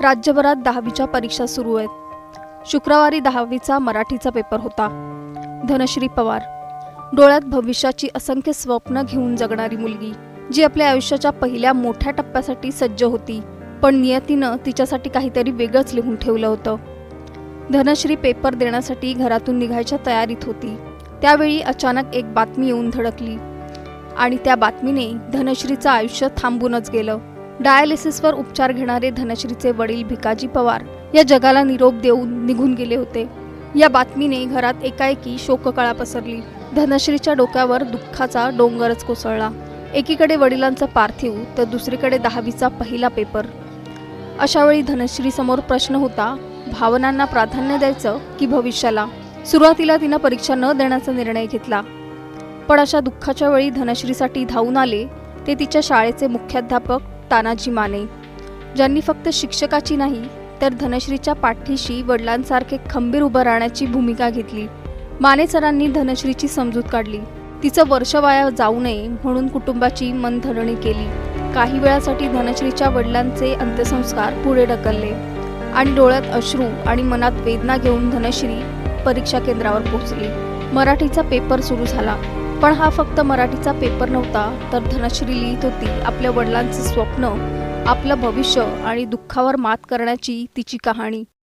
राज्यभरात 10वीच्या परीक्षा सुरू आहेत। शुक्रवारी 10वीचा मराठीचा पेपर होता। धनश्री पवार, डोळ्यात भविष्याची असंख्य स्वप्न घेऊन जगणारी मुलगी, जी आपल्या आयुष्याच्या पहिल्या मोठ्या टप्प्यासाठी सज्ज होती, पण नियतीनं तिच्यासाठी काहीतरी वेगळंच लिहून ठेवलं होतं। धनश्री पेपर देण्यासाठी घरातून निघायच्या तयारीत होती, त्यावेळी अचानक एक बातमी येऊन धडकली आणि त्या बातमीने धनश्रीचं आयुष्य थांबूनच गेलं। डायलिसिसवर उपचार घेणारे धनश्रीचे वडील भिकाजी पवार या जगाला निरोप देऊन निघून गेले होते। या बातमीने घरात एकाएकी शोककळा पसरली। धनश्रीच्या डोक्यावर दुःखाचा डोंगरच कोसळला। एकीकडे वडिलांचं पार्थिव तर दुसरीकडे 10वीचा पहिला पेपर। अशावेळी धनश्री समोर प्रश्न होता, भावनांना प्राधान्य द्यायचं की भविष्याला? सुरुवातीला तिनं परीक्षा न देण्याचा निर्णय घेतला, पण अशा दुःखाच्या वेळी धनश्रीसाठी धावून आले ते तिच्या शाळेचे मुख्याध्यापक तानाजी माने, ज्यांनी फक्त शिक्षकाची नाही तर धनश्रीच्या पाठीशी वडिलांसारखे खंबीर उभं राहण्याची भूमिका घेतली। माने सरांनी धनश्रीची समजूत काढली, तिचं वर्ष वाया जाऊ नये म्हणून कुटुंबाची मनधरणी केली। काही वेळासाठी धनश्रीच्या वडिलांचे अंत्यसंस्कार पुढे ढकलले आणि डोळ्यात अश्रू आणि मनात वेदना घेऊन धनश्री परीक्षा केंद्रावर पोहोचली। मराठीचा पेपर सुरू झाला, पण हा फक्त मराठीचा पेपर नव्हता, तर धनश्री लिहित होती आपल्या वडिलांचे स्वप्न, आपलं भविष्य आणि दुःखावर मात करण्याची तिची कहाणी।